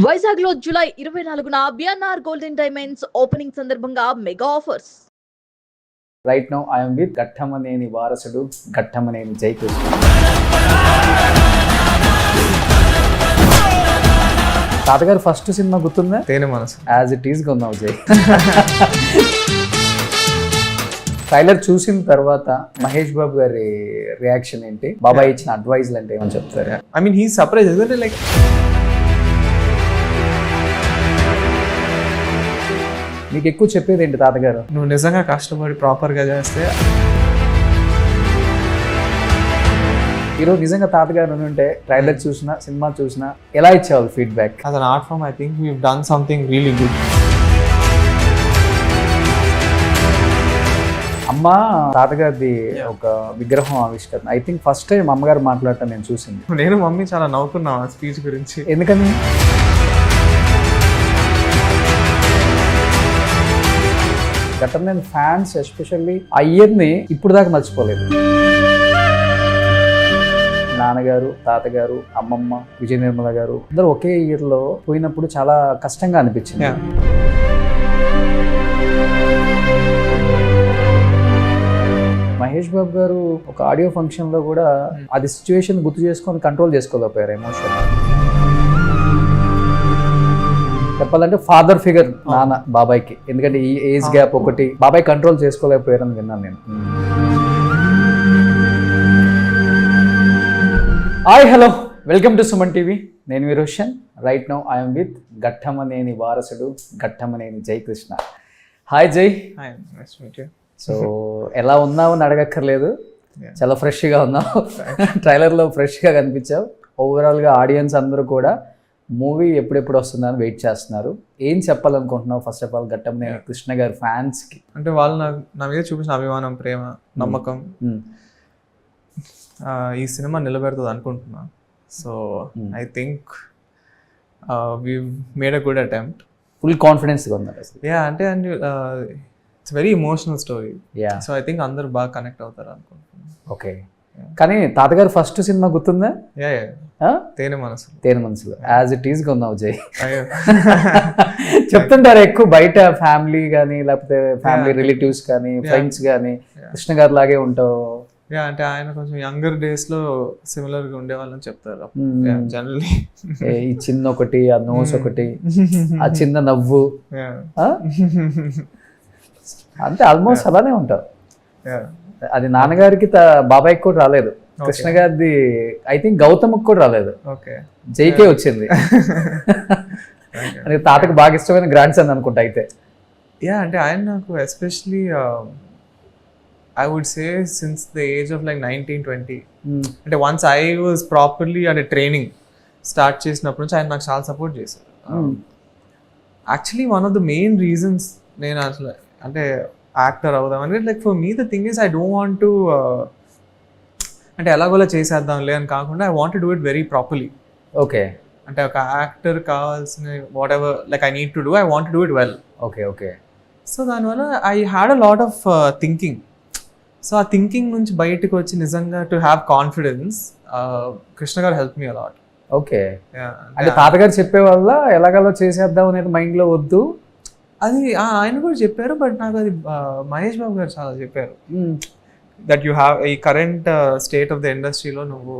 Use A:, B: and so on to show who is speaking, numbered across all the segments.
A: వైజాగ్ లో జూలై 24న BNR golden diamonds opening సందర్భంగా mega offers.
B: Right now I'm with Ghattamaneni వారసుడు ఘట్టమనేని జయకృష్ణ. తాతగారు ఫస్ట్ సినిమా గుర్తుందా?
C: తేనె మనసు.
B: యాజ్ ఇట్ ఈస్ కొన్నావు జై. ట్రైలర్ చూసిన తర్వాత మహేష్ బాబు గారి రియాక్షన్ ఏంటి? బాబాయ్ ఇచ్చిన అడ్వైజ్లు అంటే ఏమని చెప్తారు?
C: ఐ మీన్ హీ సర్ప్రైజ్ ఎందుకంటే లైక్
B: మీకు ఎక్కువ చెప్పేది ఏంటి తాతగారు?
C: నువ్వు నిజంగా కష్టపడి ప్రాపర్గా చేస్తే.
B: ఈరోజు నిజంగా తాతగారు ఉంటే ట్రైలర్ చూసినా సినిమా చూసినా ఎలా ఇచ్చేవాళ్ళు feedback?
C: As an art form I think we've done something really good.
B: అమ్మ తాతగారిది ఒక విగ్రహం ఆవిష్కరణ ఐ థింక్ ఫస్ట్ టైం అమ్మగారు మాట్లాడటం నేను చూసింది.
C: నేను మమ్మీ చాలా నవ్వుకున్నాం ఆ స్పీచ్ గురించి.
B: ఎందుకని? ఘట్టమనేని ఫ్యాన్స్ ఎస్పెషల్లీ ఆ ఇయర్ని ఇప్పుడు దాకా మర్చిపోలేదు. నాన్నగారు, తాతగారు, అమ్మమ్మ, విజయ నిర్మల గారు అందరూ ఒకే ఇయర్లో పోయినప్పుడు చాలా కష్టంగా అనిపించింది. మహేష్ బాబు గారు ఒక ఆడియో ఫంక్షన్ లో కూడా అది సిచ్యువేషన్ గుర్తు చేసుకొని కంట్రోల్ చేసుకోలేకపోయారు ఎమోషన్. చెప్పాలంటే ఫాదర్ ఫిగర్ నాన్న బాబాయ్కి, ఎందుకంటే ఈ ఏజ్ గ్యాప్ ఒకటి బాబాయ్ కంట్రోల్ చేసుకోలేకపోయారని విన్నాను నేను. Hi hello, welcome to Suman TV. నేను మీ Roshan. Right now I'm with Ghattamaneni వారసుడు ఘట్టమనేని జయకృష్ణ. హాయ్ జై. సో ఎలా ఉన్నావు అని అడగక్కర్లేదు, చాలా ఫ్రెష్గా ఉన్నావు. ట్రైలర్లో ఫ్రెష్గా కనిపించావు. ఓవరాల్గా ఆడియన్స్ అందరూ కూడా మూవీ ఎప్పుడెప్పుడు వస్తుందని వెయిట్ చేస్తున్నారు. ఏం చెప్పాలనుకుంటున్నావు first of all Ghattamaneni Krishna గారి ఫ్యాన్స్కి?
C: అంటే వాళ్ళు నా మీద చూపించిన అభిమానం, ప్రేమ, నమ్మకం ఈ సినిమా నిలబెడుతుంది అనుకుంటున్నా. So I think we made a good attempt.
B: Full కాన్ఫిడెన్స్గా ఉన్నారు అసలు.
C: యా అంటే and it's very emotional story.
B: Yeah.
C: So I think అందరు బాగా కనెక్ట్ అవుతారు అనుకుంటున్నాను.
B: ఓకే. కానీ తాతగారు ఫస్ట్ సినిమా గుర్తుందా?
C: తేనె మనసు.
B: తేనె మనసులో యాజ్ ఇట్ ఈస్ కొన్నావు జై.
C: అయ్యో.
B: చెప్తుంటారు ఎక్కువ బయట ఫ్యామిలీ కానీ లేకపోతే ఫ్యామిలీ రిలేటివ్స్ కానీ ఫ్రెండ్స్ కానీ కృష్ణ గారు లాగే ఉంటావు.
C: అంటే ఆయన కొంచెం యంగర్ డేస్ లో సిమిలర్ గా ఉండేవాళ్ళని చెప్తారు జనరల్లీ.
B: ఈ చిన్న ఒకటి, ఆ నోస్ ఒకటి, ఆ చిన్న నవ్వు, అంతే ఆల్మోస్ట్ అలానే ఉంటావు. అది నాన్నగారికి బాబాయ్కి కూడా రాలేదు. కృష్ణ గారిది ఐ థింక్ గౌతమ్కి కూడా రాలేదు. జైకే వచ్చింది. అది తాతకు బాగా ఇష్టమైన గ్రాండ్ సన్ అనుకుంటా అయితే.
C: అంటే ఆయన నాకు especially I would say since the age of like 19-20. అంటే వన్స్ ఐ వాజ్ ప్రాపర్లీ అంటే ట్రైనింగ్ స్టార్ట్ చేసినప్పటి నుంచి ఆయన నాకు చాలా సపోర్ట్ చేశారు. Actually one of the main reasons నేను అసలు అంటే యాక్టర్ అవుదామని, like for me the thing is I don't want to అంటే ఎలాగోలా చేసేద్దాంలే అని కాకుండా I want to do it very properly.
B: Okay.
C: అంటే ఒక యాక్టర్ కావాల్సిన what ever like I need to do, I want to do it well.
B: Okay okay.
C: So దానివల్ల I had a lot of thinking. So ఆ thinking నుంచి బయటకు వచ్చి నిజంగా to have confidence Krishna గారు హెల్ప్ మీ అలాట్.
B: ఓకే. అంటే తాతగారు చెప్పే వల్ల ఎలాగలో చేసేద్దాం అనేది మైండ్ లో వద్దు
C: అది ఆయన కూడా చెప్పారు. బట్ నాకు అది మహేష్ బాబు గారు చాలా చెప్పారు దట్ యు హ్యావ్ ఈ కరెంట్ స్టేట్ ఆఫ్ ద ఇండస్ట్రీలో నువ్వు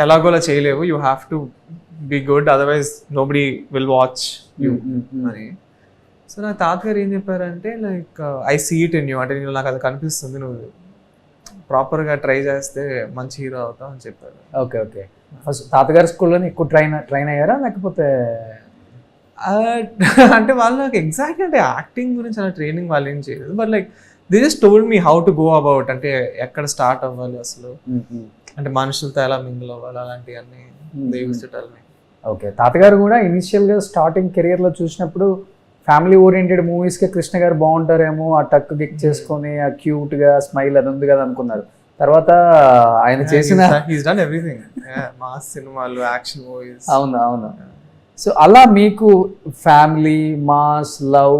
C: ఎలాగోలా చేయలేవు, you have to be good, otherwise nobody will watch you అని. సో నా తాతగారు ఏం చెప్పారంటే like I see it in you, అంటే నేను నాకు అది కనిపిస్తుంది, నువ్వు ప్రాపర్గా ట్రై చేస్తే మంచి హీరో అవుతావు అని చెప్పారు.
B: Okay okay. ఫస్ట్ తాతగారి స్కూల్లోనే ఎక్కువ ట్రైన్ అయ్యారా లేకపోతే?
C: అంటే వాళ్ళు నాకు ఎగ్జాక్ట్ అంటే యాక్టింగ్ గురించి అలా ట్రైనింగ్ వాళ్ళు ఏం చేయలేదు. But like they just told me how to go about, అంటే ఎక్కడ స్టార్ట్ అవ్వాలి అసలు, అంటే మనుషులతో ఎలా మింగిల్ అవ్వాలి, అలాంటివన్నీ they used to tell me.
B: Okay. తాతగారు కూడా ఇనిషియల్గా స్టార్టింగ్ కెరియర్లో చూసినప్పుడు ఫ్యామిలీ ఓరియంటెడ్ మూవీస్కే కృష్ణ గారు బాగుంటారేమో, ఆ టక్ గిక్ చేసుకొని ఆ క్యూట్గా స్మైల్ అది ఉంది కదా అనుకున్నారు. తర్వాత ఆయన చేసిన
C: ఎవ్రీథింగ్ మాస్ సినిమాలు, యాక్షన్ మూవీస్.
B: అవును అవును. సో అలా మీకు ఫ్యామిలీ, మాస్, లవ్,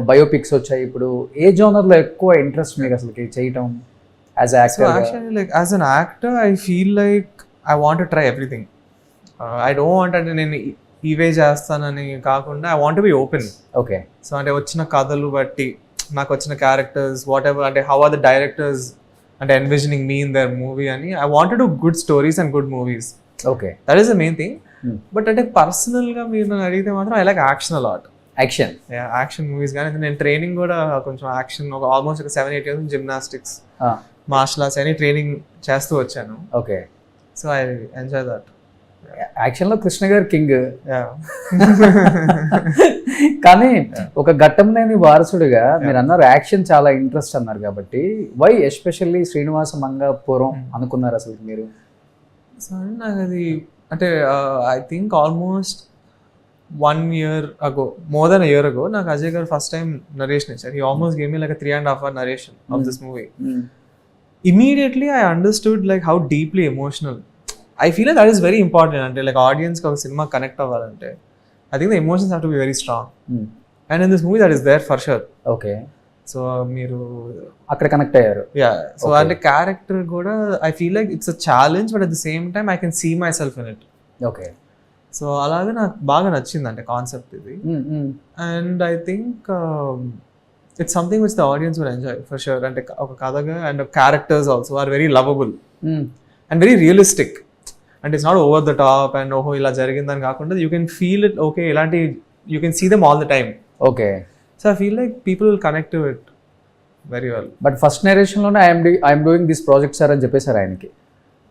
B: బయోపిక్స్ వచ్చాయి. ఇప్పుడు ఏ జోనర్లో ఎక్కువ ఇంట్రెస్ట్ మీకు అసలు చేయటం as actor?
C: So actually, like as an actor, I feel like I want to try everything. I don't want అంటే నేను ఇవే చేస్తానని కాకుండా I want be open.
B: Okay.
C: So అంటే వచ్చిన కథలు బట్టి నాకు వచ్చిన క్యారెక్టర్స్ వాట్ ఎవర్, అంటే హౌ ఆర్ ద డైరెక్టర్స్ అంటే envisioning me in their movie అని. I want to do good stories and good movies.
B: Okay.
C: That is the main thing. But అంటే పర్సనల్గా మీరు నన్ను అడిగితే మాత్రం I like action a lot.
B: Action
C: action movies కానీ నేను ట్రైనింగ్ కూడా కొంచెం యాక్షన్ ఒక ఆల్మోస్ట్ ఒక 7-8 years జిమ్నాస్టిక్స్ మార్షల్ ఆర్ట్స్ అని ట్రైనింగ్ చేస్తూ వచ్చాను.
B: Okay.
C: So I enjoy that.
B: యాక్షన్లో కృష్ణ గారు కింగ్. కానీ ఒక ఘట్టంనేని వారసుడిగా మీరు అన్నారు యాక్షన్ చాలా ఇంట్రెస్ట్ అన్నారు కాబట్టి వై ఎస్పెషల్లీ శ్రీనివాస మంగాపురం అనుకున్నారు అసలు మీరు?
C: సో నాకు అది అంటే I think almost 1 year ago, more than a year ago, నాకు అజయ్ గారు ఫస్ట్ టైం నరేషన్ ఇచ్చారు. He almost gave me like a 3.5 hour narration of this movie. Immediately I understood like how deeply emotional. I feel like that is very important. అంటే like audience కి ఒక cinema connect అవ్వాలంటే I think the emotions have to be very strong. And in this movie that is there for sure.
B: Okay.
C: So మీరు
B: అక్కడ connect అయ్యారు.
C: Yeah. So అంటే character కూడా I feel like it's a challenge but at the same time I can see myself in it.
B: Okay.
C: So అలాగే నాకు బాగా నచ్చింది అంటే కాన్సెప్ట్ ఇది. And I think it's something which the audience will enjoy for sure. అంటే ఒక కథగా and characters also are very lovable and very realistic. అంటే it's not over the top and ఓహో ఇలా జరిగిందని కాకుండా you can feel it. Okay, ఇలాంటి you can see them all the time.
B: Okay.
C: So I feel like people will connect to it very well.
B: But first నేరేషన్లోనే I'm doing this project sir అని చెప్పేశారు ఆయనకి.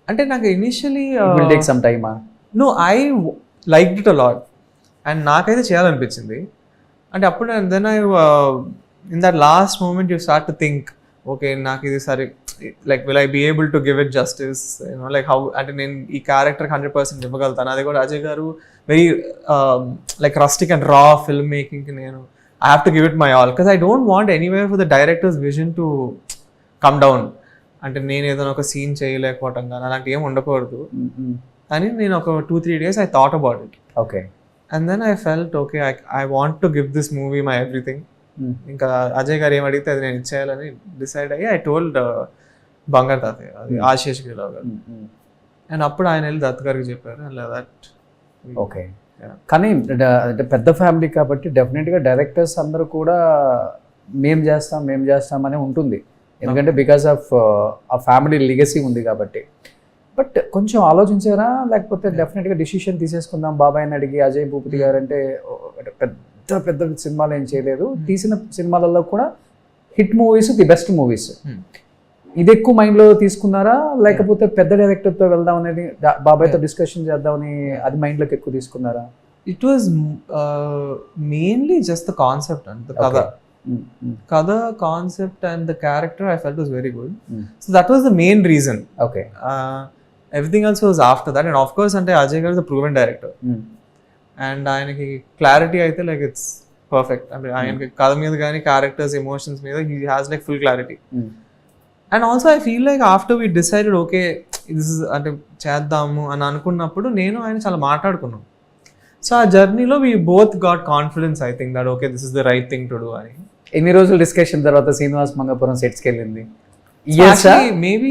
C: అంటే నాకు initially
B: will take some టైమా?
C: No, I liked it a lot and నాకైతే చేయాలనిపించింది. అంటే అప్పుడు then I in that last moment you start to think okay నాకు ఇది సరే like will I be able to give it justice, you know like how అంటే నేను ఈ క్యారెక్టర్కి 100% ఇవ్వగలుగుతాను. అది కూడా అజయ్ గారు వెరీ లైక్ రస్టిక్ అండ్ రా ఫిల్మ్ మేకింగ్కి నేను I have to give it my all because I don't want anywhere for the directors vision to come down. అంటే నేను ఏదైనా ఒక సీన్ చేయలేకపోవటం కానీ అలాంటి ఏం ఉండకూడదు అని నేను ఒక 2-3 days I thought about it.
B: Okay.
C: And then I felt okay, I want to give this movie my everything. ఇంకా అజయ్ గారు ఏం అడిగితే అది నేను ఇచ్చేయాలని డిసైడ్ అయ్యి ఐ టోల్డ్ బంగారు తాతయ్య అది ఆశీష్ గిరావ్ గారు. అండ్ అప్పుడు ఆయన వెళ్ళి దత్ గారికి చెప్పారు అండ్ దట్.
B: ఓకే. కానీ అంటే పెద్ద ఫ్యామిలీ కాబట్టి డెఫినెట్గా డైరెక్టర్స్ అందరూ కూడా మేము చేస్తామని ఉంటుంది. ఎందుకంటే బికాస్ ఆఫ్ ఆ ఫ్యామిలీ లిగసీ ఉంది కాబట్టి. బట్ కొంచెం ఆలోచించారా లేకపోతే డెఫినెట్గా డిసిషన్ తీసేసుకుందాం బాబాయ్ని అడిగి? అజయ్ భూపతి గారు అంటే పెద్ద పెద్ద సినిమాలు ఏం చేయలేదు, తీసిన సినిమాలలో కూడా hit movies, the best movies. ఇది ఎక్కువ మైండ్లో తీసుకున్నారా లేకపోతే పెద్ద డైరెక్టర్తో వెళ్దాం అనేది బాబాయ్తో డిస్కషన్ చేద్దామని అది మైండ్లోకి ఎక్కువ తీసుకున్నారా?
C: It was mainly just the concept and the కథ concept and the character I felt was very good. So that was the main reason.
B: Okay.
C: Everything else was after that. And of course అంటే అజయ్ గారు the proven director and ఆయనకి clarity అయితే like it's perfect. అంటే ఆయనకి కథ మీద కానీ characters emotions మీద he has like full clarity. And also I feel like after we decided okay this is అంటే చేద్దాము అని అనుకున్నప్పుడు నేను ఆయన చాలా మాట్లాడుకున్నాం. సో ఆ జర్నీలో we both got confidence I think that okay this is the right thing to do అని.
B: ఎన్ని రోజులు డిస్కషన్ తర్వాత శ్రీనివాస్ మంగాపురం సెట్స్కి వెళ్ళింది?
C: Maybe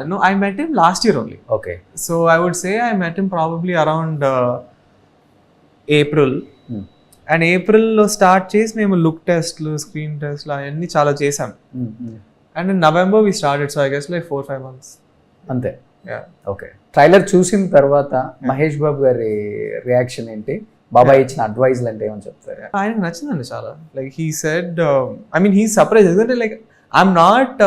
C: no, I met him last year only.
B: Okay.
C: So I would say I met him probably around April. And April లో start చేసి మేము look టెస్ట్లు, screen టెస్ట్లు అవన్నీ చాలా చేసాం. And in November we started, so I guess like 4-5 months.
B: అంతే.
C: Yeah.
B: Okay. Trailer చూసిన తర్వాత మహేష్ బాబు గారి రియాక్షన్ ఏంటి? బాబాయ్ ఇచ్చిన అడ్వైజ్లు అంటే ఏమని చెప్తారు?
C: ఆయనకు నచ్చిందండి చాలా. Like he said I mean he surprise. ఎందుకంటే లైక్ ఐఎమ్ నాట్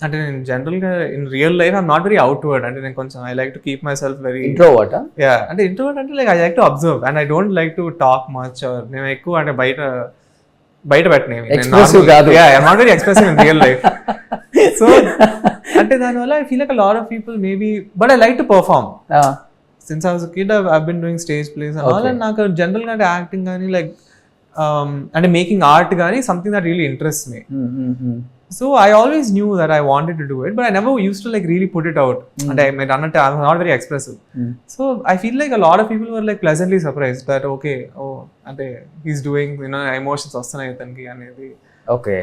C: అంటే నేను జనరల్గా in real life I'm not very outward. అంటే నేను కొంచెం I like to keep my self very
B: introvert.
C: Yeah, అంటే ఇంట్రోవర్ట్ అంటే like I like to observe and I don't like to talk much. నేను ఎక్కువ అంటే బయట పెట్టినవి I'm not very expressive in real life. So అంటే దానివల్ల I feel like a lot of people maybe but I like to perform. Since I was a kid, I've been doing stage plays and all, and నాకు జనరల్గా అంటే acting కానీ like అంటే making art కానీ something that really interest me. So I always knew that I wanted to do it but I never used to like really put it out. అంటే మీరు అన్నట్టు I not very expressive. So I feel like a lot of people were like pleasantly surprised that okay oh అంటే he's doing you know emotions వస్తున్నాయి అతనికి అనేది.
B: Okay.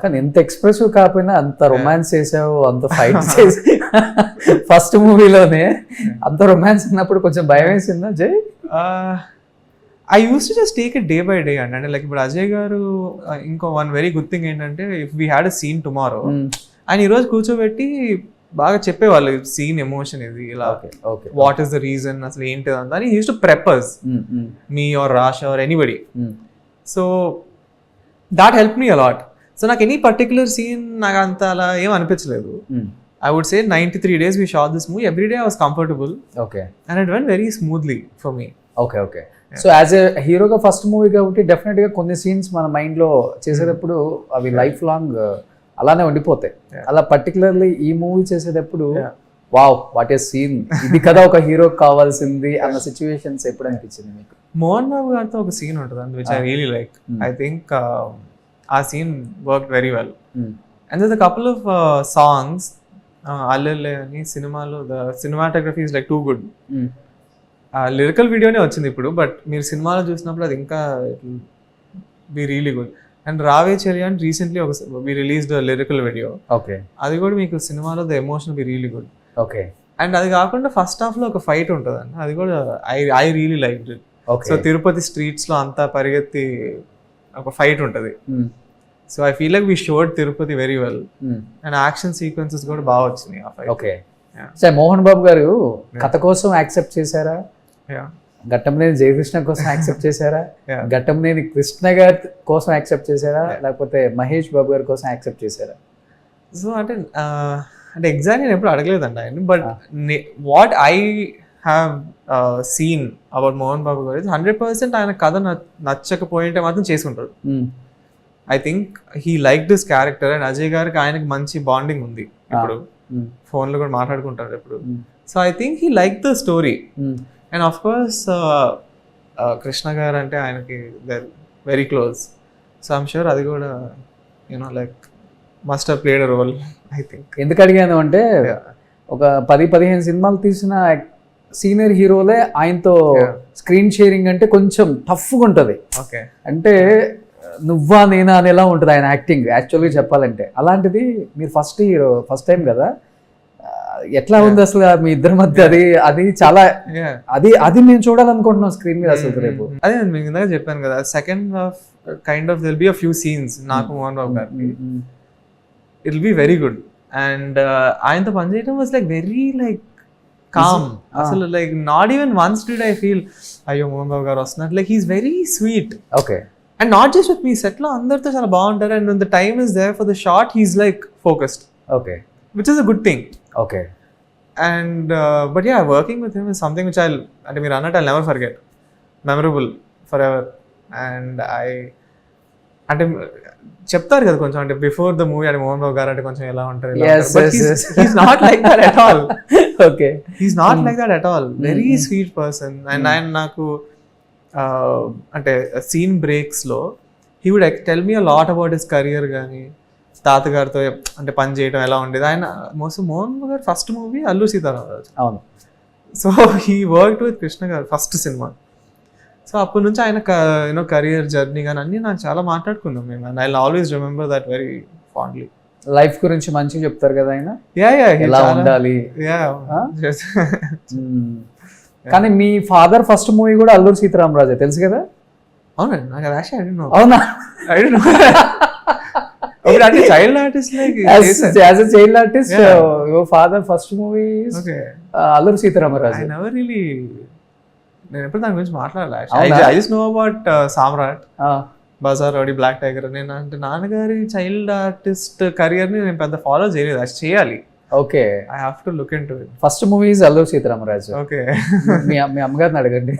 B: కానీ ఎంత expressive కాకపోయినా అంత రొమాన్స్ చేసావు, అంత ఫైట్ చేసి ఫస్ట్ మూవీలోనే అంత రొమాన్స్ ఉన్నప్పుడు కొంచెం భయం వేసిందా Jai?
C: I used to just take it day by day అండి. అంటే లైక్ ఇప్పుడు అజయ్ గారు ఇంకో వన్ వెరీ గుడ్ థింగ్ ఏంటంటే, if we had a scene tomorrow, ఆయన ఈరోజు కూర్చోబెట్టి బాగా చెప్పేవాళ్ళు సీన్ ఎమోషన్ ఇది ఇలా, వాట్ ఈస్ ద రీజన్, అసలు ఏంటి అని used to prepares me or rush or anybody. So that help me a lot. సో నాకు ఎనీ పర్టికులర్ సీన్ నాకు అంత అలా ఏం అనిపించలేదు. I would say 93 days we shot this movie. Every day I was comfortable.
B: Okay.
C: And it went very smoothly for me.
B: Okay. So as a హీరోగా first movie కాబట్టి definite గా కొన్ని scenes మన మైండ్ లో చేసేటప్పుడు అవి లైఫ్ లాంగ్ అలానే ఉండిపోతాయి. అలా పర్టికులర్లీ ఈ మూవీ చేసేటప్పుడు వావ్ వాట్ ఏ సీన్, ఇది కదా ఒక హీరోకి కావాల్సింది అన్న సిచ్యువేషన్స్ ఎప్పుడు అనిపించింది మీకు?
C: మోహన్ బాబు గారితో ఒక సీన్ ఉంటుంది which I really like. I think ఆ scene work very well. And there's a couple of songs అల్లెల్లే అని సినిమాలో the cinematography is like too good. Lyrical వీడియోనే వచ్చింది ఇప్పుడు, బట్ మీరు సినిమాలో చూసినప్పుడు అది ఇంకా బి రియలీ గుడ్. అండ్ రావే చెరియా అని రీసెంట్లీ ఒక we released lyrical video.
B: Okay,
C: అది కూడా మీకు సినిమాలో the emotion be really good.
B: Okay.
C: And అది కాకుండా ఫస్ట్ హాఫ్ లో ఒక ఫైట్ ఉంటుంది అండి, అది కూడా I really like it. So Tirupati streets లో అంతా పరిగెత్తి ఒక ఫైట్ ఉంటుంది. So I feel like we showed Tirupati very well. And action sequences కూడా బాగా వచ్చినాయి ఆ fight.
B: Okay. Sir Mohan Babu గారు కథ కోసం యాక్సెప్ట్ చేశారా? ఘట్టమనేని జయకృష్ణ కోసం యాక్సెప్ట్ చేశారా? ఘట్టమనేని కృష్ణ గారి కోసం యాక్సెప్ట్ చేశారా? లేకపోతే మహేష్ బాబు గారి కోసం యాక్సెప్ట్ చేశారా?
C: సో అంటే ఎగ్జాక్ట్ నేను ఎప్పుడు అడగలేదండి ఆయన, but what I have seen about Mohan Babu గారు 100% ఆయన కథ నచ్చకపోయింటే మాత్రం చేసుకుంటారు. I think he like this character. And Ajay గారికి ఆయనకి మంచి బాండింగ్ ఉంది, ఇప్పుడు ఫోన్లో కూడా మాట్లాడుకుంటారు ఎప్పుడు. So I think he like the story. And of course Krishna గారు అంటే ఆయనకి very close. So I'm sure అది కూడా you know like must have played a role I think.
B: ఎందుకు అడిగాను అంటే ఒక 10-15 సినిమాలు తీసిన సీనియర్ హీరోలే ఆయనతో స్క్రీన్ షేరింగ్ అంటే కొంచెం టఫ్గా ఉంటుంది.
C: ఓకే,
B: అంటే నువ్వా నేనా అని ఎలా ఉంటుంది ఆయన యాక్టింగ్ యాక్చువల్గా చెప్పాలంటే. అలాంటిది మీరు ఫస్ట్ హీరో, ఫస్ట్ టైం కదా, ఎట్లా ఉంది అసలు మీ ఇద్దరి మధ్య? అది చాలా అది మేము చూడాలనుకుంటున్నాం స్క్రీన్ మీద అసలు రేపు.
C: అదే నేను మీకు ఇందాక చెప్పాను కదా, second half kind of will be a few scenes నాకు మోహన్ బాబు గారికి it will be very good. And ఆయనతో పనిచేయడం was like very like calm. అసలు like not even once did I feel అయ్యో మోహన్ బాబు గారు వస్తున్నారు. Like he's very sweet.
B: Okay.
C: And not just with me, set లో అందరితో చాలా బాగుంటారు. And when the time is there for the shot, he's like focused.
B: Okay.
C: Which is a good thing.
B: Okay.
C: And but yeah, working with him is something which I'll never forget. Memorable forever. And అంటే చెప్తారు కదా కొంచెం, అంటే before the movie అంటే మోహన్ బాబు గారు అంటే కొంచెం ఎలా ఉంటారు, he's not like that at all.
B: Okay.
C: He's not like that at all. Very sweet person. And ఆయన నాకు అంటే సీన్ బ్రేక్స్లో he would tell me a lot about his career. కానీ తాతగారితో అంటే పని చేయడం ఎలా ఉండేది. ఆయన మోహన్ గారు ఫస్ట్ మూవీ అల్లూరి సీతారామరాజు.
B: అవును.
C: So he worked with Krishna గారు ఫస్ట్ సినిమా. సో అప్పటి నుంచి ఆయన యూనో కెరియర్ జర్నీ కానీ అన్నీ నాకు చాలా మాట్లాడుకున్నాం మేము. And I always remember that very fondly.
B: Life గురించి మంచిగా చెప్తారు కదా ఆయన,
C: ఎలా
B: ఉండాలి. కానీ మీ ఫాదర్ ఫస్ట్ మూవీ కూడా అల్లూరి సీతారామరాజే తెలుసు కదా?
C: అవునండి, నాకు అది యాక్చువల్లీ ఐ డోంట్ నో.
B: అవునా?
C: I don't know. అంటే child artist like
B: as a child artist your father first movie Alluri Sitaramaraju.
C: I never really, నేను ఎప్పుడు దాని గురించి మాట్లాడలేదు. I just know about Samrat, Bazar Rowdy, black tiger. నేను అంటే నాన్నగారి చైల్డ్ ఆర్టిస్ట్ కెరియర్ ని నేను పెద్ద ఫాలో చేయలేదు. అది చేయాలి.
B: Okay,
C: I have to look into it.
B: First movie is Alluri Sitaramaraju.
C: Okay,
B: మీ అమ్మగారిని అడగండి.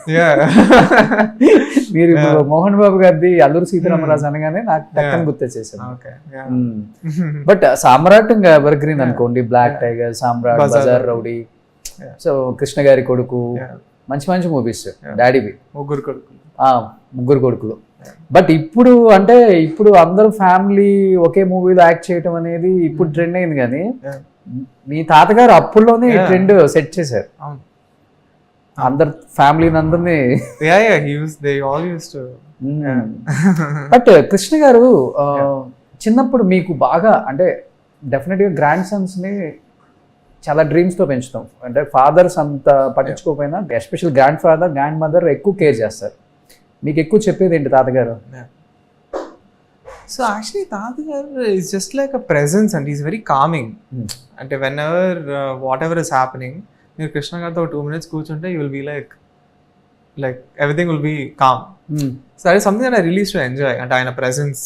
B: మీరు ఇప్పుడు మోహన్ బాబు గారిది అల్లూరి సీతారామరాజు అనగానే నాకు టక్కన గుర్తొచ్చేసాను. బట్ సామ్రాట్ ఇంకా ఎవర్ గ్రీన్ అనుకోండి. బ్లాక్ టైగర్, సామ్రాట్, బజార్ రౌడీ, సో కృష్ణ గారి కొడుకు, మంచి మంచి మూవీస్ డాడీవి. ముగ్గురు కొడుకులు. బట్ ఇప్పుడు అంటే ఇప్పుడు అందరూ ఫ్యామిలీ ఒకే మూవీలో యాక్ట్ చేయటం అనేది ఇప్పుడు ట్రెండ్ అయింది. కానీ మీ తాతగారు అప్పుల్లోనే ట్రెండ్ సెట్ చేశారు. అందరు ఫ్యామిలీని అందరినీ. బట్ కృష్ణ గారు చిన్నప్పుడు మీకు బాగా అంటే డెఫినెట్గా గ్రాండ్ సన్స్ ని చాలా డ్రీమ్స్తో పెంచుతాం. అంటే ఫాదర్స్ అంత పట్టించుకోకపోయినా special grandfather grandmother ఎక్కువ కేర్ చేస్తారు. మీకు ఎక్కువ చెప్పేది ఏంటి తాతగారు?
C: సో యాక్చువల్లీ తాతగారు is just like a presence and is very calming. అంటే whenever whatever is happening, మీరు కృష్ణ గారితో 2 minutes కూర్చుంటే you will be like everything will be calm. So that is something that I really to enjoy. అంటే ఆయన presence,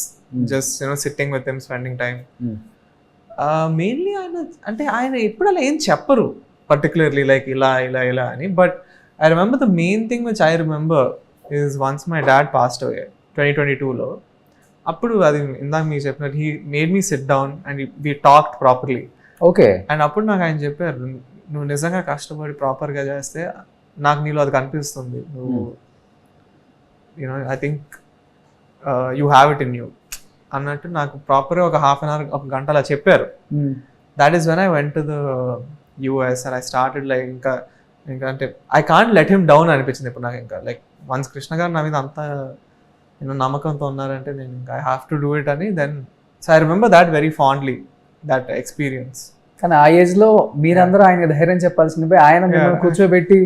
C: just sitting with him, spending time. Mainly ఆయన ఎప్పుడు అలా ఏం చెప్పరు పర్టికులర్లీ లైక్ ఇలా ఇలా ఇలా అని. But I remember the main thing which I remember is once my dad passed away 2022లో. అప్పుడు అది ఇందాక మీకు చెప్పినట్టు he made me sit down and we talked properly.
B: Okay.
C: And అప్పుడు నాకు ఆయన చెప్పారు, నువ్వు నిజంగా కష్టపడి ప్రాపర్గా చేస్తే నాకు నీలో అది కనిపిస్తుంది, నువ్వు you know I think you have it in you అన్నట్టు నాకు ప్రాపర్గా ఒక 1/2 hour 1 గంట అలా చెప్పారు. That is when I went to the US and I started like ఇంకా అంటే I can't let him down అనిపించింది ఇప్పుడు నాకు. ఇంకా లైక్ వన్స్ కృష్ణ గారు నా మీద అంత నమ్మకంతో ఉన్నారంటే నేను ఇంకా I have to do it అని. Then so I remember that very fondly, that experience.
B: కానీ ఆ ఏజ్ లో మీరందరూ ఆయన ధైర్యం చెప్పాల్సింది పోయి ఆయన మిమ్మల్ని కూర్చోబెట్టి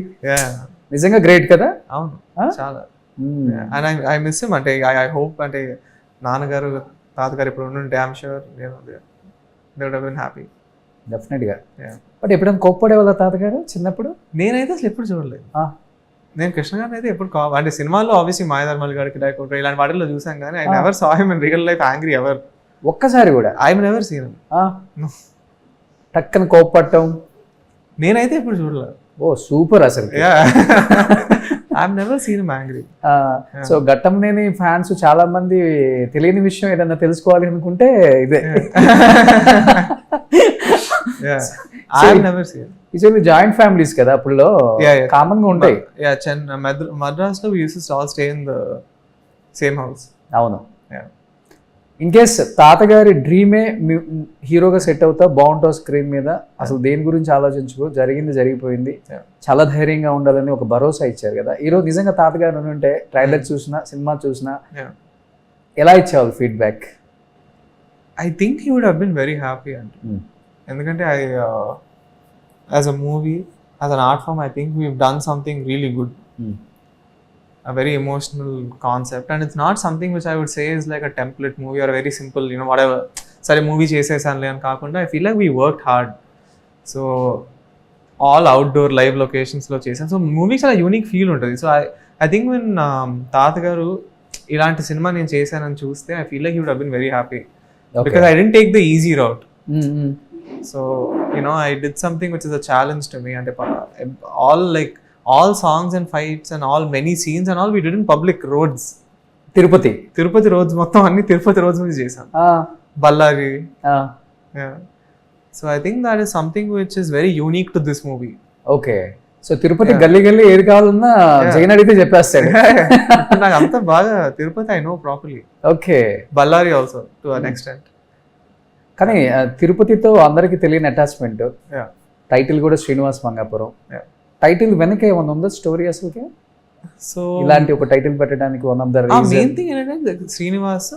B: నిజంగా గ్రేట్ కదా.
C: అవును, చాలా. And I miss him. అంటే ఐ హోప్ అంటే నాన్నగారు తాతగారు ఇప్పుడు ఉంటే I'm sure they would have been happy.
B: డెఫినెట్గా. బట్ ఎప్పుడైనా కోప్పడే వాళ్ళ తాతగారు చిన్నప్పుడు?
C: నేనైతే అసలు ఎప్పుడు చూడలేదు. నేను కృష్ణ గారిని అయితే ఎప్పుడు అంటే సినిమాల్లో ఆబ్వియస్లీ మాయాధర్మల్ గారికి డైకోట్ ఇలాంటి వాటిల్లో చూసాం కానీ I never saw him in real life angry ever.
B: ఒక్కసారి కూడా?
C: I never seen him.
B: టక్కన కోప్పట్టం
C: నేనైతే ఎప్పుడు చూడలేదు.
B: ఓ సూపర్ అసలు.
C: I've never seen him angry.
B: So Ghattamaneni fans చాలా మంది తెలియని విషయం ఏదన్నా తెలుసుకోవాలి అనుకుంటే ఇదే.
C: I've never seen.
B: ఇది జాయింట్ ఫ్యామిలీస్ కదా అప్పుడులో, కామన్ గా ఉంటాయి.
C: Madras లో we used to all stay in the same house.
B: అవును. ఇన్ కేస్ తాతగారి డ్రీమే హీరోగా సెట్ అవుతా బాగుంటావు స్క్రీన్ మీద, అసలు దేని గురించి ఆలోచించుకో, జరిగింది జరిగిపోయింది, చాలా ధైర్యంగా ఉండాలని ఒక భరోసా ఇచ్చారు కదా. ఈరోజు నిజంగా తాతగారు ఉంటే ట్రైలర్ చూసినా సినిమా చూసినా ఎలా ఇచ్చేవాళ్ళు feedback?
C: I think he would have been very happy. ఎందుకంటే as a movie, as an art form, I think we've done something really good. A very emotional concept, and it's not something which I would say is like a template movie or a very simple, whatever sare movie chesesanle an kaakunda. I feel like we worked hard. So all outdoor live locations lo chesam, so movie chala unique feel untadi. So I think when Tata garu ilanti cinema nenu chesanani chuste, I feel like he would have been very happy. Okay. Because I didn't take the easy route. So I did something which is a challenge to me, and all songs and fights and all many scenes and all we did in public roads. Tirupati roads మొత్తం అన్ని Tirupati roads మీద చేసాం. Ballari. So I think that is something which is very unique to this movie.
B: Okay. So Tirupati గల్లీ గల్లీ ఏది కావాలన్నా జగన్ అడిగితే చెప్పేస్తాడు.
C: నాకు అంత బాగా Tirupati I know properly.
B: Okay.
C: Ballari also to an extent.
B: కానీ తిరుపతితో అందరికి తెలియని అటాచ్మెంట్. టైటిల్ కూడా శ్రీనివాస్ మంగాపురం. టైటిల్ వెనక ఏమన్నా ఉందా స్టోరీ అసలుకి? సో ఇలాంటి ఒక టైటిల్ పెట్టడానికి one of the reason,
C: main thing ఏంటంటే Srinivas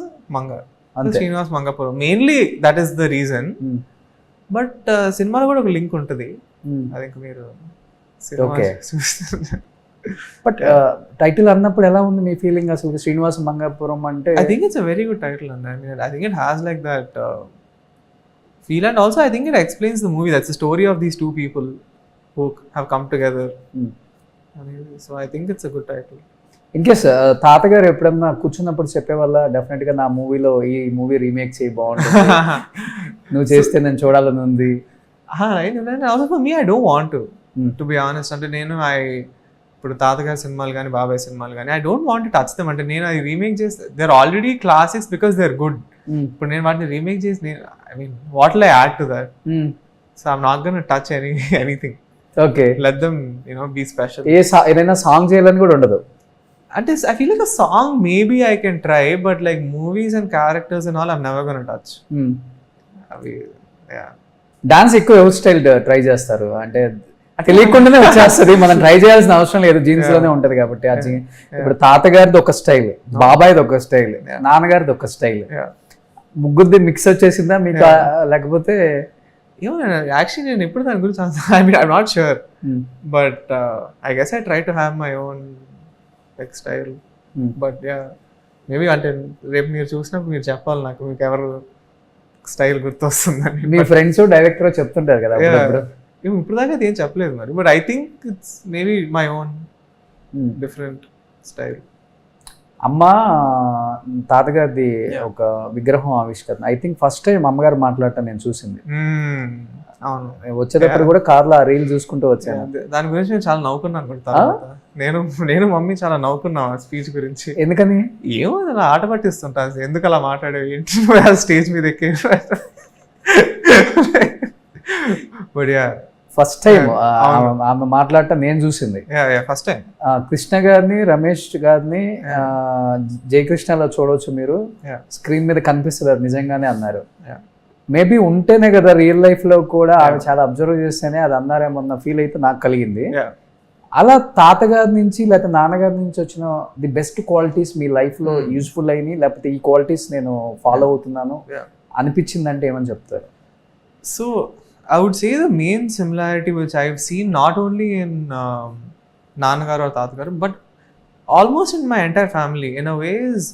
C: Mangapuram, mainly that is the reason. But సినిమాలో కూడా ఒక లింక్ ఉంటుంది, అది మీరు
B: బట్ టైటిల్ అన్నప్పుడు ఎలా ఉంది మీ ఫీలింగ్ అసలు? శ్రీనివాస్ మంగాపురం అంటే
C: I think it's a very good title అండి. I think it has like that feel, and also I think it explains the movie. That's the story of these 2 people who have come together. So I think it's a good title.
B: In case తాతగారు ఎప్పుడన్నా కూర్చున్నప్పుడు చెప్పేవాళ్ళ డెఫినెట్గా నా మూవీలో ఈ movie remake చేయి బాగుంటుంది, నువ్వు చేస్తే నేను చూడాలని ఉంది?
C: Also for me, I don't want to be honest. అంటే నేను ఇప్పుడు తాతగారి సినిమాలు కానీ బాబాయ్ సినిమాలు కానీ I don't want to touch them. అంటే నేను అది రీమేక్ చేస్తే they're already classics because they're good. ఇప్పుడు నేను వాటిని రీమేక్ చేసి I mean what will I add to that? So I'm not going to touch anything.
B: Okay.
C: Let them be special.
B: ఏదైనా song చేయాలని కూడా ఉండదు
C: అంటే? I feel like a song maybe I can try, but like movies and characters and all I'm never going to touch.
B: Dance ఎక్కువ ఎవరి style try చేస్తారు అంటే తెలియకుండానే వచ్చేస్తుంది, మనం ట్రై చేయాల్సిన అవసరం లేదు, జీన్స్ లోనే ఉంటది కాబట్టి. ఇప్పుడు తాతగారిది ఒక స్టైల్, బాబాయ్ది ఒక స్టైల్, నాన్నగారిది ఒక స్టైల్, ముగ్గురిది మిక్స్ వచ్చేసిందా మీకు? లేకపోతే
C: ఏమో యాక్చువల్లీ నేను ఎప్పుడు దాని గురించి I'm not sure, but I guess I try to have my own like style. But yeah maybe అంటే రేపు మీరు చూసినప్పుడు మీరు చెప్పాలి నాకు, మీకు ఎవరు స్టైల్ గుర్తొస్తుందని.
B: మీ ఫ్రెండ్స్ డైరెక్టర్ చెప్తుంటారు కదా అప్పుడప్పుడు.
C: ఇప్పుడు దాకా అది ఏం చెప్పలేదు మరి, but I think it's maybe my own different style.
B: అమ్మ తాతగారిది ఒక విగ్రహం ఆవిష్కరణ, ఐ థింక్ ఫస్ట్ టైం అమ్మగారు మాట్లాడటం నేను చూసింది.
C: అవును,
B: వచ్చేటప్పుడు కూడా కార్లో ఆ రీల్ చూసుకుంటూ వచ్చాను.
C: దాని గురించి నేను చాలా నవ్వుకున్నాను అనుకుంటా. నేను మమ్మీ చాలా నవ్వుకున్నాం ఆ స్పీచ్ గురించి.
B: ఎందుకని?
C: ఏమో అలా ఆట పట్టిస్తుంటా, ఎందుకు అలా మాట్లాడేవి ఏంటి స్టేజ్ మీద ఎక్కి. బట్ యా
B: ఫస్ట్ టైం ఆమె మాట్లాడటం నేను చూసింది.
C: ఫస్ట్ టైం
B: కృష్ణ గారిని, రమేష్ గారిని జయకృష్ణలో చూడవచ్చు మీరు, స్క్రీన్ మీద కనిపిస్తుంది అది నిజంగానే అన్నారు. మేబీ ఉంటేనే కదా రియల్ లైఫ్ లో కూడా ఆమె చాలా అబ్జర్వ్ చేస్తేనే అది అన్నారేమన్న ఫీల్ అయితే నాకు కలిగింది. అలా తాతగారి నుంచి లేకపోతే నాన్నగారి నుంచి వచ్చిన the best qualities me life లో యూస్ఫుల్ అయినాయి, లేకపోతే ఈ క్వాలిటీస్ నేను ఫాలో అవుతున్నాను అనిపించిందంటే ఏమని చెప్తారు?
C: So I would say the main similarity which I've seen not only in Nanagaru or Tatagaru, but almost in my entire family in a way is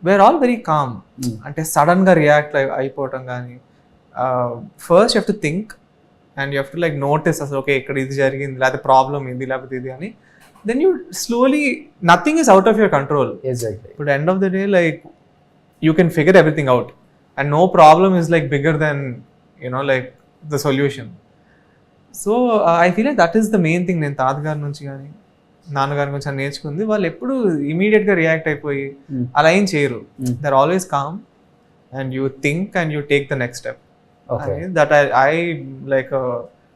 C: we're all very calm. Ante sudden ga react అయిపోవటం కానీ, first you have to think and you have to like notice as okay ikkada idi jarigindi లేకపోతే problem ఇది లేకపోతే ఇది అని, then you slowly nothing is out of your control.
B: Exactly.
C: But at the end of the day like you can figure everything out and no problem is like bigger than like the solution. So I feel like that is the main thing నేను తాతగారి నుంచి కానీ నాన్నగారి నుంచి నేర్చుకుంది. వాళ్ళు ఎప్పుడు ఇమీడియట్గా రియాక్ట్ అయిపోయి అలా ఏం చేయరు. They are always calm and you think and you take the next step. That I like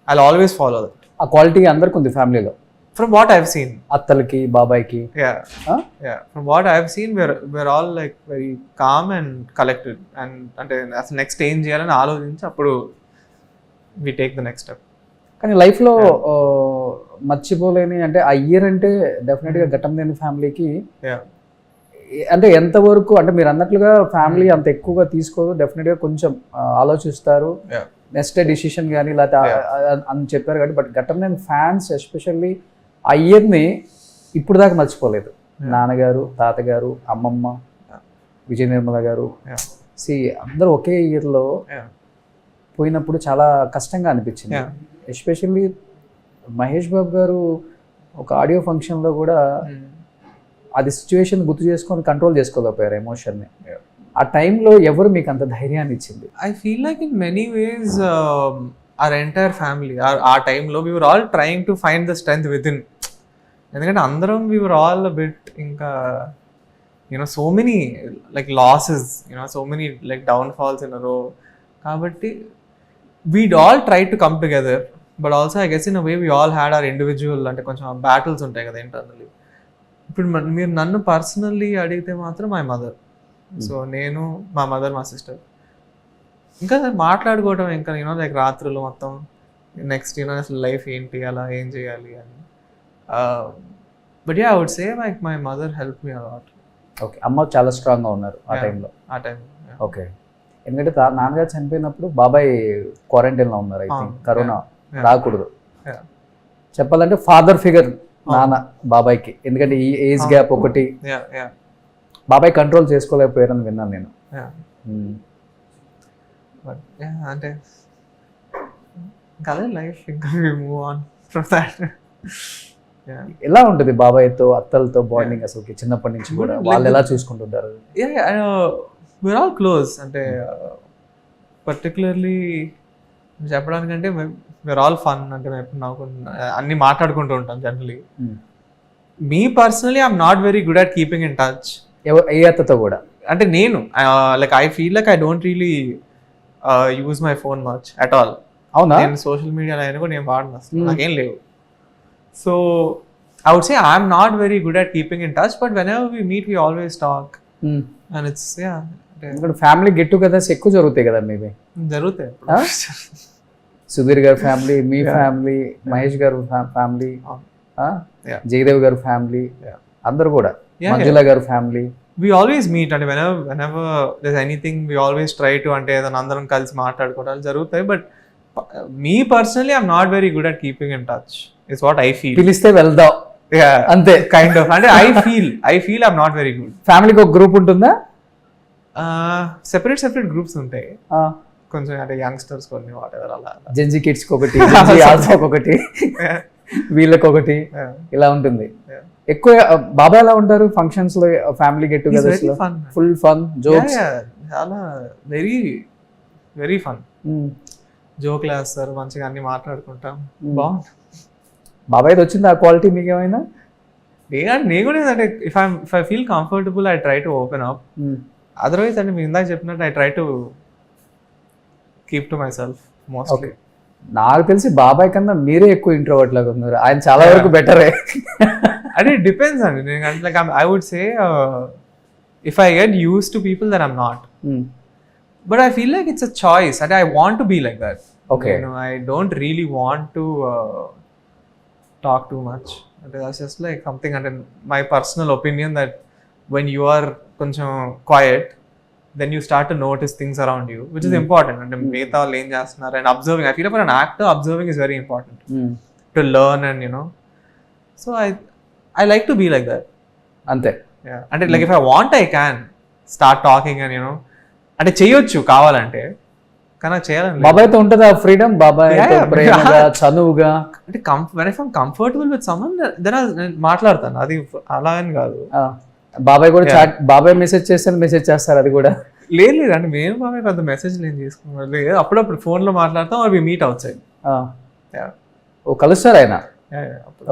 C: I always follow that.
B: ఆ క్వాలిటీ అందరికి ఉంది ఫ్యామిలీలో.
C: From what I've seen,
B: అత్తలకి బాబాయ్కి,
C: from what I've seen we're all like very calm and collected and అంటే అసలు next ఏం చేయాలని ఆలోచించి అప్పుడు we take the next step.
B: కానీ లైఫ్లో మర్చిపోలేని అంటే ఆ ఇయర్ అంటే డెఫినెట్గా ఘట్టమనేని ఫ్యామిలీకి అంటే ఎంతవరకు అంటే మీరు అన్నట్లుగా ఫ్యామిలీ అంత ఎక్కువగా తీసుకోదు, డెఫినెట్గా కొంచెం ఆలోచిస్తారు నెక్స్ట్ డిసిషన్ కానీ లేకపోతే అని చెప్పారు కాబట్టి. బట్ ఘట్టమనేని ఫ్యాన్స్ ఎస్పెషల్లీ ఆ ఇయర్ని ఇప్పుడు దాకా మర్చిపోలేదు. నాన్నగారు, తాతగారు, అమ్మమ్మ, విజయ నిర్మల గారు, అందరూ ఒకే ఇయర్లో పోయినప్పుడు చాలా కష్టంగా అనిపించింది. ఎస్పెషల్లీ మహేష్ బాబు గారు ఒక ఆడియో ఫంక్షన్లో కూడా అది సిచ్యువేషన్ గుర్తు చేసుకొని కంట్రోల్ చేసుకోలేకపోయారు ఎమోషన్ని. ఆ టైంలో ఎవరు మీకు అంత ధైర్యాన్ని ఇచ్చింది?
C: I feel like in many ways our entire family ఆ టైంలో we were all trying to find the strength within. ఎందుకంటే అందరం we were all a bit ఇంకా so many like losses, so many like downfalls in a row. కాబట్టి we'd all tried to come together, but also I guess in a way we all had our individual అంటే కొంచెం battles ఉంటాయి కదా internally. ఇప్పుడు మీరు నన్ను personally అడిగితే మాత్రం మై మదర్. సో నేను, మా మదర్, మా సిస్టర్ ఇంకా మాట్లాడుకోవటం ఇంకా లైక్ రాత్రులు మొత్తం నెక్స్ట్ అసలు లైఫ్ ఏంటి, అలా ఏం చేయాలి అని. But I would say like my mother help me a lot.
B: Okay, అమ్మ చాలా స్ట్రాంగ్గా ఉన్నారు ఆ టైంలో. ఓకే, ఎందుకంటే నాన్నగారు చనిపోయినప్పుడు బాబాయ్ క్వారంటైన్లో ఉన్నారు. ఐ థింక్ కరోనా రాకూడదు చెప్పాలంటే ఫాదర్ ఫిగర్ నాన్న బాబాయ్కి, ఎందుకంటే ఈ ఏజ్ గ్యాప్ ఒకటి బాబాయ్ కంట్రోల్ చేసుకోలేకపోయారని విన్నాను నేను.
C: అంటే కదా లైఫ్ ఇంకా మూవ్ ఆన్ ఫ్రమ్ దట్.
B: ఎలా ఉంటుంది బాబాయ్తో అత్తలతో బాండింగ్ అసలు చిన్నప్పటి నుంచి కూడా? వాళ్ళు ఎలా చూసుకుంటుంటారు?
C: we're all close అంటే పర్టికులర్లీ చెప్పడానికంటే we're all fun అంటే నాకు అన్ని మాట్లాడుకుంటూ ఉంటాం generally. Me personally I'm not very good at keeping in touch
B: ఏ అత్తతో కూడా.
C: అంటే నేను like I feel like I don't really use my phone much at all.
B: అవునా?
C: నేను సోషల్ మీడియాలో అయినా కూడా నేను వాడను, అసలు నాకేం లేవు. So I would say I'm not very good at keeping in touch, but whenever we meet we always talk and it's
B: family get togethers ఎక్కువ జరుగుతాయి కదా మీవి?
C: జరుగుతాయి.
B: సుధీర్ గారి ఫ్యామిలీ, మీ ఫ్యామిలీ, మహేష్ గారు ఫ్యామిలీ, జయదేవ్ గారు ఫ్యామిలీ, అందరు కూడా, మంజుల గారు ఫ్యామిలీ.
C: we always meet అంటే whenever there's anything we always try to అంటే ఏదైనా అందరం కలిసి మాట్లాడుకోవడాలు జరుగుతాయి. But me personally, I'm not very good at keeping in touch. It's what I feel.
B: పిలిస్తే వెళ్దాం
C: Yeah,
B: అంతే.
C: kind of. And I feel I'm not very good.
B: ఫ్యామిలీకి ఒక గ్రూప్ ఉంటుందా?
C: Separate groups ఉంటాయి కొంచెం, అంటే యంగ్స్టర్స్ కొన్ని వాటెవర్ అలా.
B: జెన్జీ కిడ్స్ ఒకటి, జెన్జీ ఆల్ఫాకి ఒకటి, వీళ్ళకి ఒకటి, ఇలా ఉంటుంది. ఎక్కువ బాబాయ్ ఎలా ఉంటారు ఫంక్షన్స్ లో, ఫ్యామిలీ గెట్ టుగెదర్స్ లో? ఫుల్ ఫన్ జోక్స్,
C: చాలా వెరీ వెరీ ఫన్. జోక్లు వేస్తారు, మంచిగా అన్ని మాట్లాడుకుంటాం, బాగుంది.
B: బాబాయ్ వచ్చింది ఆ క్వాలిటీ మీకు ఏమైనా?
C: నేను కూడా అంటే if I feel comfortable I try to open up. Otherwise అంటే మీరు ఇందాక చెప్పినట్టు I try to keep to my self mostly.
B: నాకు తెలిసి బాబాయ్ కన్నా మీరే ఎక్కువ ఇంట్రోవర్ట్ లాగా ఉన్నారు, ఆయన చాలా వరకు బెటరే.
C: అంటే ఇట్ డిపెండ్స్ అండి. నేను అంటే like I would say if I get used to people then I'm not, but I feel like it's a choice. అంటే I want to be like that.
B: Okay,
C: I don't really want to talk too much. That's just like something, and my personal opinion that when you are కొంచెం quiet, then you start to notice things around you, which is important. And మిగతా వాళ్ళు ఏం చేస్తున్నారు and observing. I feel like for an actor, observing is very important to learn, and you know, so I like to be like that.
B: అంతే.
C: Yeah, and like if I want, I can start talking and you know, అంటే చేయొచ్చు కావాలంటే, కానీ చేయాలని.
B: బాబాయ్తో ఉంటుందా freedom? బాబాయ్ ప్రేమగా, చనువుగా, అంటే
C: when I'm comfortable with someone, then నేను మాట్లాడతాను. అది అలా అని కాదు.
B: బాబాయ్ కూడా చాట్, బాబాయ్ మెసేజ్ చేస్తే మెసేజ్ చేస్తారు, అది కూడా
C: లేదు అంటే మేము బాబాయ్ పెద్ద మెసేజ్ నేను తీసుకున్నాను. లేదు, అప్పుడప్పుడు ఫోన్ లో మాట్లాడతాం, అవి మీట్ అవుట్ సైడ్.
B: ఓ కలుస్తారు ఆయన?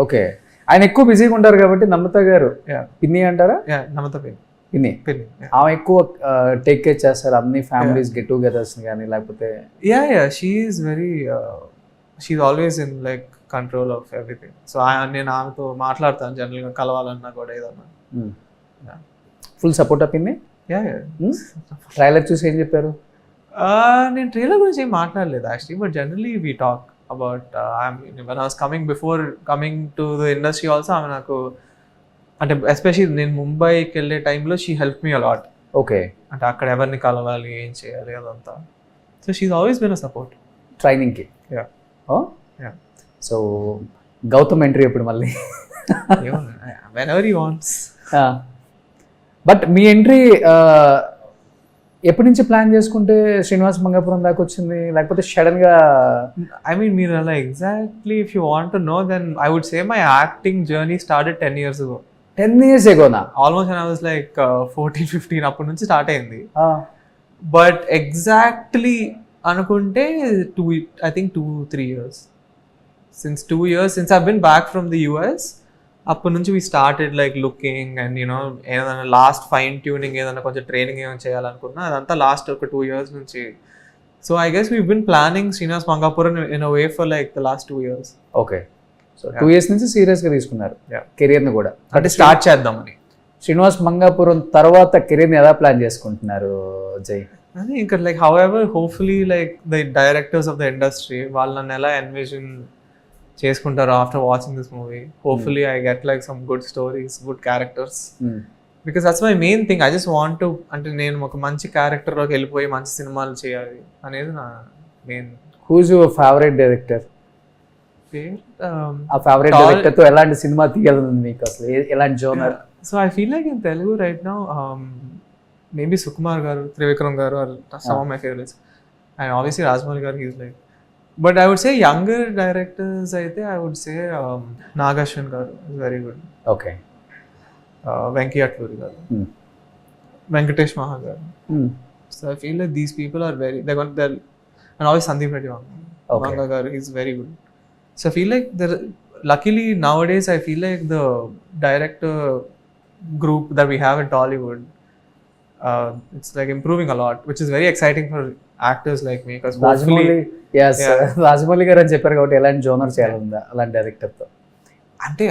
B: ఓకే. ఆయన ఎక్కువ బిజీగా ఉంటారు కాబట్టి నమ్రత గారు పిన్ని అంటారా?
C: నమ్రత పిన్ని.
B: ఆమె ఎక్కువ టేక్ కేర్ చేస్తారు అన్ని ఫ్యామిలీస్ గెట్ టుగెదర్స్ కానీ, లేకపోతే?
C: She's always in like control of everything. So నేను ఆమెతో మాట్లాడతాను జనరల్ గా, కలవాలన్నా కూడా ఏదన్నా.
B: Full support అప్పింది. ట్రైలర్ చూసి ఏం చెప్పారు?
C: నేను ట్రైలర్ గురించి ఏం మాట్లాడలేదు actually, but generally we talk about when I was coming to the industry also, ఆమె నాకు అంటే ఎస్పెషల్లీ నేను ముంబైకి వెళ్ళే టైంలో she help me a lot.
B: Okay.
C: అంటే అక్కడ ఎవరిని కలవాలి, ఏం చేయాలి అదంతా. So she's always been a support
B: ట్రైనింగ్కి. సో గౌతమ్ ఎంట్రీ ఎప్పుడు మళ్ళీ?
C: whenever he wants.
B: బట్ మీ ఎంట్రీ ఎప్పటి నుంచి ప్లాన్ చేసుకుంటే శ్రీనివాస్ మంగాపురం దాకా వచ్చింది, లేకపోతే సడన్ గా?
C: ఐ మీన్ మీరు అలా exactly if you want to know, then I would say my acting journey started 10 years ago.
B: 10 years agoనా?
C: ఆల్మోస్ట్ ఐ వాజ్ లైక్ 14-15 అప్పటి నుంచి స్టార్ట్ అయింది. బట్ ఎగ్జాక్ట్లీ అనుకుంటే I think 2-3 years. Since 2 years since I've been back from the US, అప్పటి నుంచి we started like looking and you know, ఏదైనా last fine tuning, ఏదైనా కొంచెం ట్రైనింగ్ ఏమైనా చేయాలనుకున్నా అదంతా లాస్ట్ ఒక 2 years నుంచి. So I guess we've been planning Srinivas Mangapuram in a way for like the last 2 years.
B: Okay. So 2 years నుంచి సీరియస్ గా తీసుకున్నారు కెరియర్ ని కూడా,
C: అంటే స్టార్ట్ చేద్దామని.
B: శ్రీనివాస్ మంగాపురం తర్వాత కెరీర్ ని ఎలా ప్లాన్ చేసుకుంటున్నారు జై?
C: అదే ఇంకా like however hopefully like the directors of the industry వాళ్ళని ఎలా ఎన్విజన్ చేసుకుంటారు after watching this movie. Hopefully I get like some good stories, good characters, because that's my main thing. I just want to, అంటే నేను ఒక మంచి క్యారెక్టర్లోకి వెళ్ళిపోయి మంచి సినిమాలు చేయాలి అనేది నా main.
B: Who's your favourite director? ఆ ఫేవరెట్ డైరెక్టర్ తో ఎలాంటి సినిమా తీయాలని మీకు అసలు ఎలాంటి genre?
C: So I feel like in Telugu right now maybe Sukumar గారు, త్రివిక్రమ్ గారు are some of my favourites, and obviously Rajamouli గారు is like. But I would say younger directors, I would say Nagashwan garu is very good.
B: Okay.
C: Venki Atluri garu. Venkatesh Maha garu. So I feel like these people are very, and always Sandeep Reddy Vanga garu is very good. So I feel like luckily nowadays I feel like the director group that we have in Tollywood, it's like improving a lot, which is very exciting for actors like me, because
B: Rajamouli గారు అని చెప్పారు కాబట్టి ఎలాంటి genre చేయాలందా అలాంటి director తో?
C: అంటే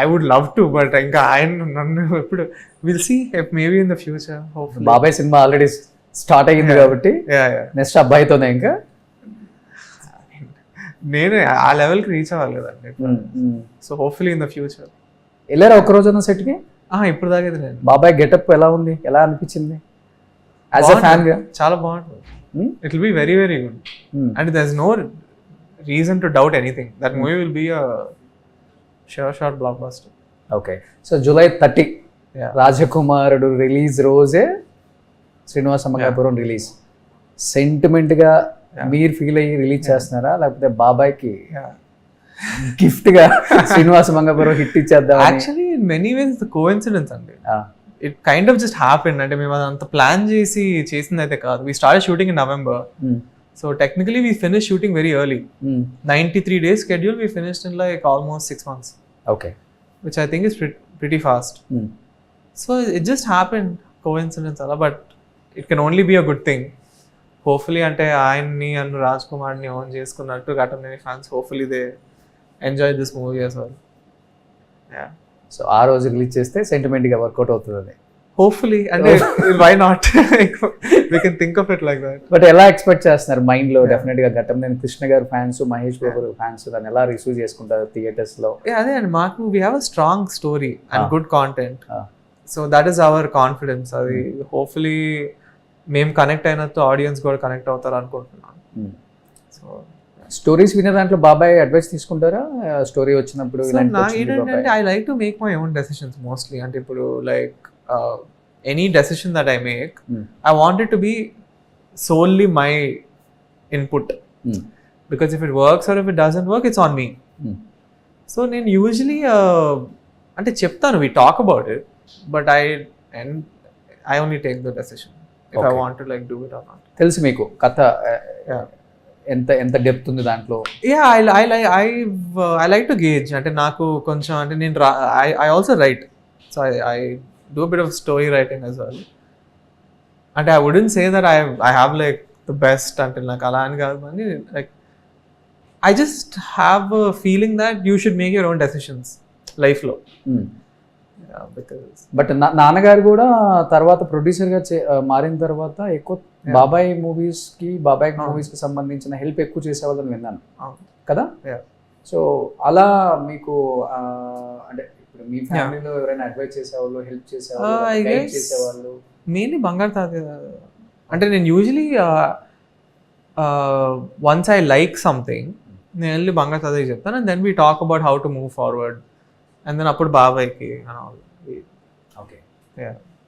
C: I would love to, but ఇంకా ఆయన నన్ను ఎప్పుడు will see maybe in the future.
B: బాబాయ్ సినిమా ఆల్రెడీ స్టార్ట్ అయ్యింది కాబట్టి నెక్స్ట్ అబ్బాయితోనే ఇంకా
C: నేను ఆ లెవెల్కి రీచ్ అవ్వాలి కదండి. So hopefully in the future.
B: వెళ్ళారా ఒక్క రోజు అన్న సెట్కి?
C: ఇప్పుడు దాకా లేదు.
B: బాబాయ్ గెటప్ ఎలా ఉంది, ఎలా అనిపించింది యాజ్ ఎ ఫ్యాన్ గా?
C: చాలా బాగుంటుంది. It will be very, very good. And there's no reason to doubt anything. That movie will be a sure shot blockbuster.
B: Okay, so July 30
C: Yeah.
B: రాజకుమారుడు రిలీజ్ రోజే శ్రీనివాస మంగాపురం రిలీజ్. సెంటిమెంట్గా మీరు ఫీల్ అయ్యి release చేస్తున్నారా, లేకపోతే బాబాయ్కి
C: Yeah.
B: గిఫ్ట్ గా Srinivasa Mangapuram hit ఇచ్చేద్దాం?
C: Actually, in many ways, the coincidence అండి. It kind of just happened. అంటే మేము అదంతా ప్లాన్ చేసింది అయితే కాదు. We started shooting in November. So technically we finished shooting very early. 93 days schedule we finished in like almost 6 months.
B: Okay.
C: Which I think is pretty fast. So it just happened, coincidence ala, but it can only be a good thing. Hopefully ante ఆయన్ని and Raj Kumar ని own చేసుకున్నట్టు Ghattamaneni fans hopefully they enjoy this movie as well. Yeah.
B: So ఆ రోజు release చేస్తే sentiment గా work out అవుతుంది అది.
C: Hopefully, and why not? We can think of it like that.
B: But ఎలా ఎక్స్పెక్ట్ చేస్తున్నారు మైండ్ లో? డెఫినెట్ గా ఘటమనేని కృష్ణ గారు ఫ్యాన్స్, మహేష్ బాబు ఫ్యాన్స్ దాన్ని ఎలా రిసీవ్ చేసుకుంటారు థియేటర్స్ లో?
C: అదే అండి, మాకు we have a strong story and good content. So that is our confidence. అది hopefully మేము కనెక్ట్ అయినట్టు ఆడియన్స్ కూడా కనెక్ట్ అవుతారు అనుకుంటున్నాను. సో
B: స్టోరీస్ వినే దాంట్లో బాబాయ్ అడ్వైస్ తీసుకుంటారా? స్టోరీ వచ్చినప్పుడు
C: ఏంటంటే I like to make my own decisions mostly. అంటే ఇప్పుడు like any decision that I make, I want it to be solely my input. Because if it works or if it doesn't work, it's on me. So నేను usually అంటే చెప్తాను, we talk about it, but I only take the decision if I want to like do it or not.
B: తెలుసు మీకు కథ ఎంత depth ఉంది దాంట్లో?
C: I like to gauge. అంటే నాకు కొంచెం అంటే నేను I also write, so I do bit of story writing as well. అంటే I wouldn't say that I have like the best అంటే నాకు అలా అని కాదు, కానీ like I just have a feeling that you should make your own decisions లైఫ్లో.
B: But నాన్నగారు కూడా తర్వాత ప్రొడ్యూసర్ గా మారిన తర్వాత ఎక్కువ బాబాయ్ మూవీస్ కి సంబంధించిన హెల్ప్ ఎక్కువ చేసేవాళ్ళని విన్నాను కదా. సో అలా మీకు అంటే ఇప్పుడు మీ ఫ్యామిలీలో ఎవరైనా అడ్వైజ్ చేసేవాళ్ళు, హెల్ప్ చేసేవాళ్ళు?
C: మెయిన్లీ బంగారు తాతయ్య. అంటే నేను usually once I like something నేను వెళ్ళి బంగారు తాతయ్యకి చెప్తాను, and then we talk about how to move forward, and then అప్పుడు బాబాయ్కి.
B: Okay,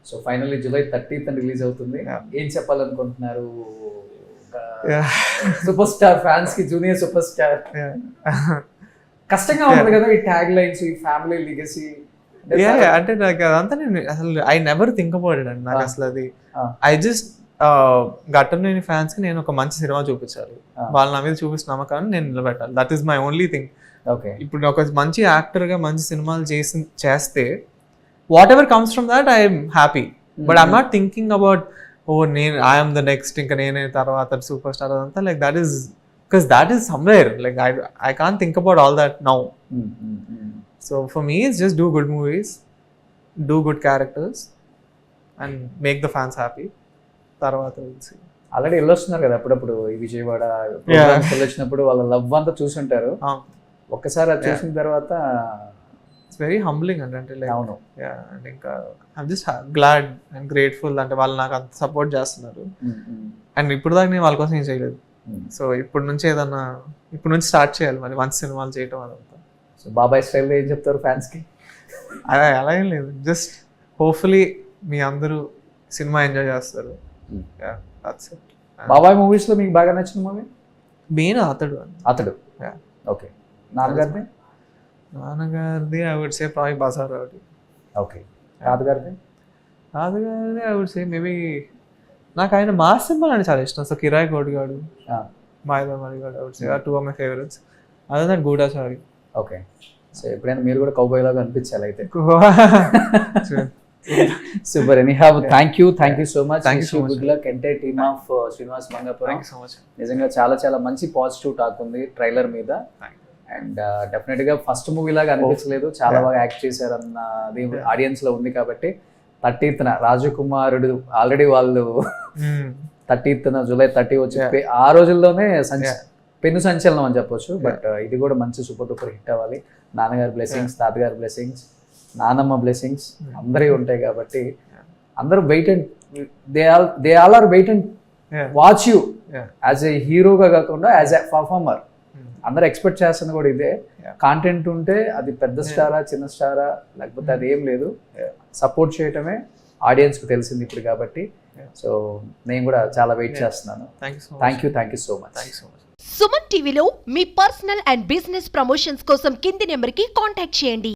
B: so finally July 30th release అవుతుంది. ఏం చెప్పాలనుకుంటున్నారు సూపర్ స్టార్ ఫ్యాన్స్ కి, జూనియర్ సూపర్ స్టార్? కష్టంగా ఉంటుంది కదా ఈ ట్యాగ్ లైన్స్, ఈ ఫ్యామిలీ లిగసీ.
C: అంటే నాకు అదంతా నేను అసలు I never think about it అండి. నాకు అసలు అది ఐ జస్ట్ ఘటమనేని ఫ్యాన్స్ కి నేను ఒక మంచి సినిమా చూపించాలి, వాళ్ళ నా మీద చూపిస్తున్న నమ్మకాన్ని నేను నిలబెట్టాలి. That is my only thing.
B: Okay,
C: ఇప్పుడు ఒక మంచి యాక్టర్గా మంచి సినిమాలు చేస్తే what ever comes from that I'm happy. But I'm not thinking about నేను ఐఎమ్ ద నెక్స్ట్, ఇంకా నేనే తర్వాత సూపర్ స్టార్ అదంతా. Like that is because that is somewhere. Like I can't think about all that now. So for me it's just do good movies, do good characters and make the fans happy. తర్వాత
B: already వెళ్ళొస్తున్నారు కదా అప్పుడప్పుడు ఈ విజయవాడ వెళ్ళొచ్చినప్పుడు వాళ్ళ love అంతా చూసుంటారు. ఒక్కసారి అది చూసిన తర్వాత
C: ఇట్స్ వెరీ హంబ్లింగ్ అంటే లైక్.
B: అవును,
C: అండ్ ఇంకా I'm just glad and grateful. అంటే వాళ్ళు నాకు అంత సపోర్ట్ చేస్తున్నారు, అండ్ ఇప్పుడు దాకా నేను వాళ్ళ కోసం ఏం చేయలేదు. సో ఇప్పుడు నుంచి స్టార్ట్ చేయాలి మరి మంచి సినిమాలు చేయటం అదంతా.
B: సో బాబాయ్ స్టైల్లో ఏం చెప్తారు ఫ్యాన్స్ కి?
C: అలా ఏం లేదు, జస్ట్ హోప్ఫుల్లీ మీ అందరూ సినిమా ఎంజాయ్ చేస్తారు.
B: బాబాయ్ మూవీస్ లో మీకు బాగా నచ్చిన మూవీ?
C: మెయిన్ అతడు.
B: ఓకే, నాన్నగారిది
C: I would say probably Bazar ఒకటి.
B: ఓకే, తాతగారిది
C: ఐ వుడ్ సే మేబీ నాకు ఆయన మాస్ సినిమా అంటే చాలా ఇష్టం. సో కిరాయి కోడిగాడు, మాయదామరిగాడు, I would say are two of my favourites. Other that Gudachari.
B: Okay, so ఎప్పుడైనా మీరు కూడా కౌబాయ్ లాగా అనిపించాలి అయితే. Super. Anyhow thank you so much. Good luck entire team of Srinivas Mangapuram. నిజంగా చాలా మంచి పాజిటివ్ టాక్ ఉంది ట్రైలర్ మీద. అండ్ డెఫినెట్ గా ఫస్ట్ మూవీ లాగా అనిపించలేదు, చాలా బాగా యాక్ట్ చేశారు అన్నది ఆడియన్స్ లో ఉంది. కాబట్టి 30th రాజకుమారుడు ఆల్రెడీ వాళ్ళు 30th జూలై 30 వచ్చి ఆ రోజుల్లోనే పెను సంచలనం అని చెప్పొచ్చు. బట్ ఇది కూడా మంచి సూపర్ డూపర్ హిట్ అవ్వాలి. నాన్నగారి బ్లెస్సింగ్స్, తాతగారి బ్లెస్సింగ్స్, నానమ్మ బ్లెస్సింగ్స్ అందరూ ఉంటాయి. కాబట్టి అందరూ wait and they all are wait and watch you
C: Yeah.
B: As a హీరోగా కాకుండా యాజ్ ఏ పర్ఫార్మర్ అందరూ ఎక్స్పెక్ట్ చేస్తుంది కూడా ఇదే. కాంటెంట్ ఉంటే అది పెద్ద స్టారా చిన్న స్టారా లేకపోతే అది ఏం లేదు, సపోర్ట్ చేయటమే ఆడియన్స్కి తెలిసింది ఇప్పుడు కాబట్టి. సో నేను కూడా చాలా వెయిట్ చేస్తున్నాను. Thank you so much.
D: Suman టీవీలో మీ పర్సనల్ అండ్ బిజినెస్ ప్రమోషన్స్ కోసం కింది నెంబర్కి కాంటాక్ట్ చేయండి.